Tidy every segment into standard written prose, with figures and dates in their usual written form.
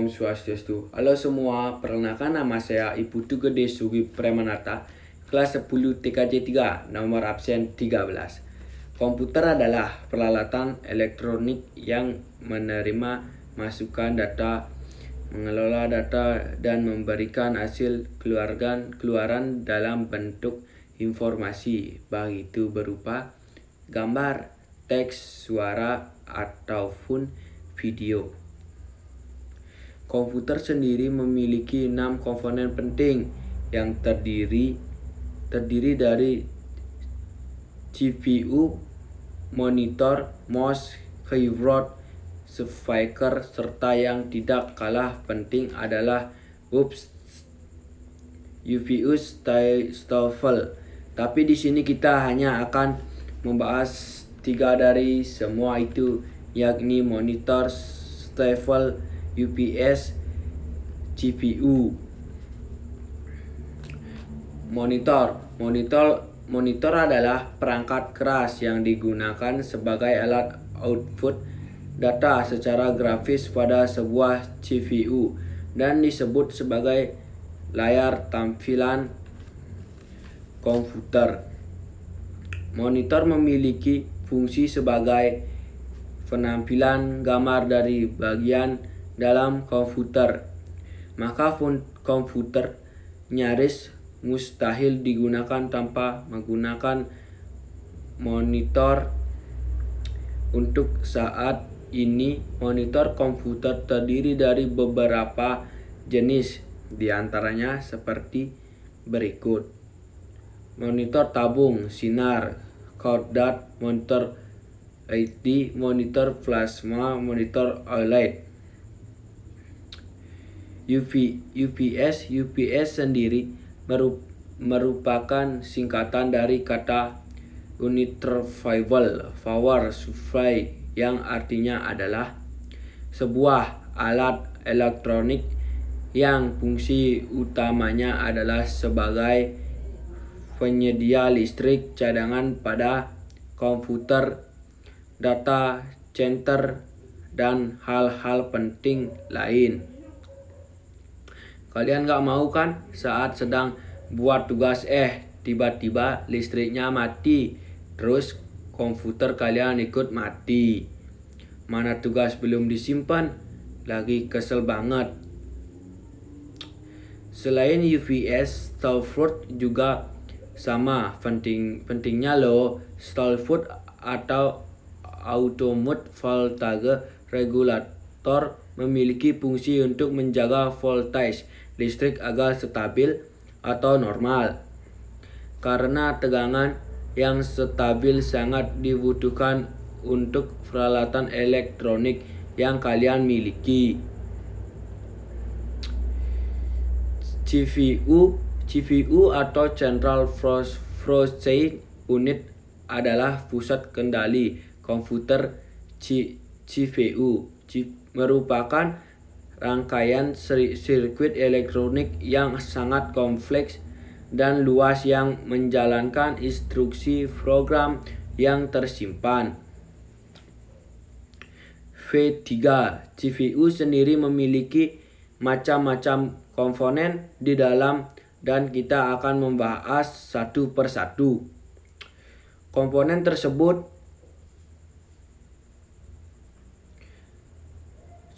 Om Swastiastu. Halo semua, perkenalkan nama saya Ibu Gede Sugi Premanata, kelas 10 TKJ 3, nomor absen 13. Komputer adalah peralatan elektronik yang menerima masukan data, mengelola data, dan memberikan hasil keluaran dalam bentuk informasi, baik itu berupa gambar, teks, suara, ataupun video. Komputer sendiri memiliki 6 komponen penting yang terdiri dari CPU, monitor, mouse, keyboard, speaker, serta yang tidak kalah penting adalah UPU Staffel. Tapi di sini kita hanya akan membahas 3 dari semua itu, yakni monitor, staffel, UPS, GPU. Monitor adalah perangkat keras yang digunakan sebagai alat output data secara grafis pada sebuah CPU dan disebut sebagai layar tampilan komputer. Monitor memiliki fungsi sebagai penampilan gambar dari bagian dalam komputer. Maka komputer nyaris mustahil digunakan tanpa menggunakan monitor. Untuk saat ini, monitor komputer terdiri dari beberapa jenis, di antaranya seperti berikut: monitor tabung sinar, quadrat, monitor LED, monitor plasma, monitor OLED. UPS sendiri merupakan singkatan dari kata Uninterruptible Power Supply, yang artinya adalah sebuah alat elektronik yang fungsi utamanya adalah sebagai penyedia listrik cadangan pada komputer, data center, dan hal-hal penting lain. Kalian gak mau kan saat sedang buat tugas tiba-tiba listriknya mati, terus komputer kalian ikut mati. Mana tugas belum disimpan, lagi kesel banget. Selain UPS, Stallford juga sama pentingnya loh. Stallford atau Automated Voltage Regulator memiliki fungsi untuk menjaga voltage listrik agar stabil atau normal. Karena tegangan yang stabil sangat dibutuhkan untuk peralatan elektronik yang kalian miliki. CPU atau Central Processing Unit adalah pusat kendali komputer. CPU merupakan rangkaian sirkuit elektronik yang sangat kompleks dan luas yang menjalankan instruksi program yang tersimpan. V3. CPU sendiri memiliki macam-macam komponen di dalam dan kita akan membahas satu persatu. Komponen tersebut: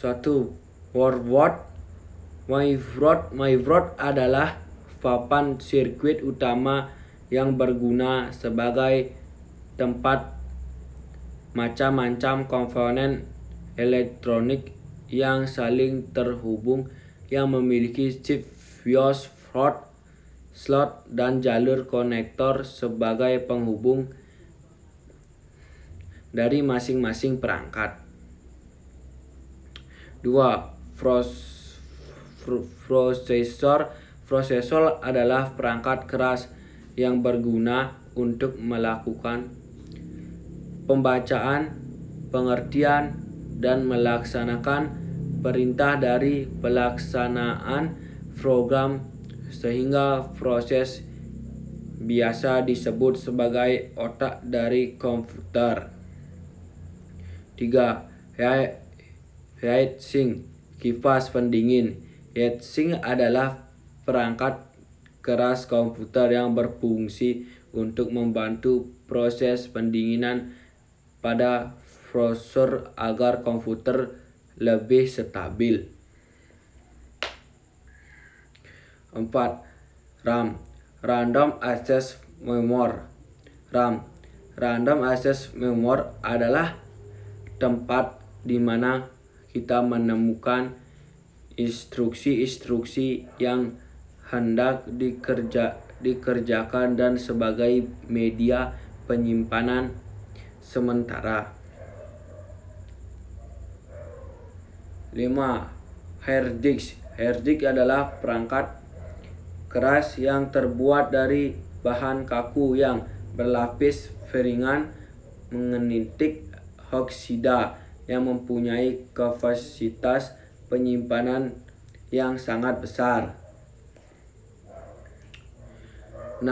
1. Motherboard adalah papan sirkuit utama yang berguna sebagai tempat macam-macam komponen elektronik yang saling terhubung, yang memiliki chip, fuse, slot, dan jalur konektor sebagai penghubung dari masing-masing perangkat. 2. Prosesor adalah perangkat keras yang berguna untuk melakukan pembacaan, pengertian, dan melaksanakan perintah dari pelaksanaan program, sehingga proses biasa disebut sebagai otak dari komputer. 3. Heatsink kipas pendingin. Heatsink adalah perangkat keras komputer yang berfungsi untuk membantu proses pendinginan pada prosesor agar komputer lebih stabil. 4. RAM, Random Access Memory. Random Access Memory adalah tempat di mana kita menemukan instruksi-instruksi yang hendak dikerjakan dan sebagai media penyimpanan sementara. 5. Hard disk. Hard disk adalah perangkat keras yang terbuat dari bahan kaku yang berlapis ringan magnetik oksida yang mempunyai kapasitas penyimpanan yang sangat besar. 6.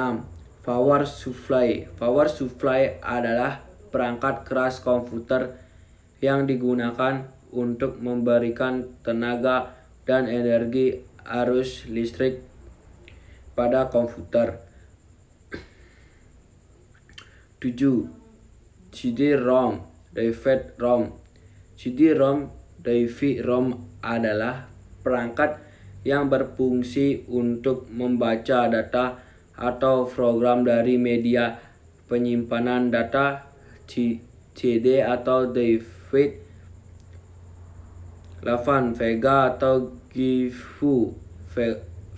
Power supply. Power supply adalah perangkat keras komputer yang digunakan untuk memberikan tenaga dan energi arus listrik pada komputer. 7. CD-ROM, DVD-ROM. CD-ROM, DVD-ROM adalah perangkat yang berfungsi untuk membaca data atau program dari media penyimpanan data CD atau DVD. 8. VGA atau GPU.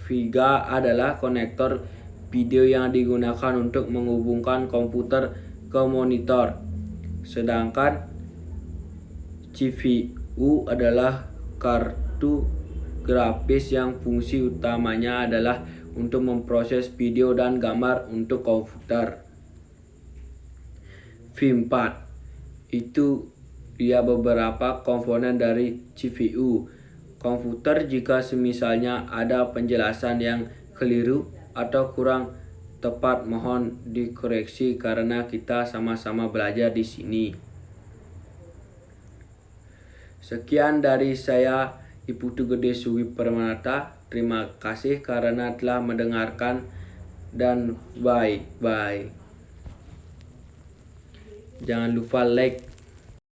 VGA adalah konektor video yang digunakan untuk menghubungkan komputer ke monitor. Sedangkan GPU adalah kartu grafis yang fungsi utamanya adalah untuk memproses video dan gambar untuk komputer. V4 itu dia beberapa komponen dari GPU komputer. Jika semisalnya ada penjelasan yang keliru atau kurang tepat, mohon dikoreksi karena kita sama-sama belajar di sini. Sekian dari saya, Iputu Gede Sugi Permanata. Terima kasih karena telah mendengarkan dan bye. Jangan lupa like,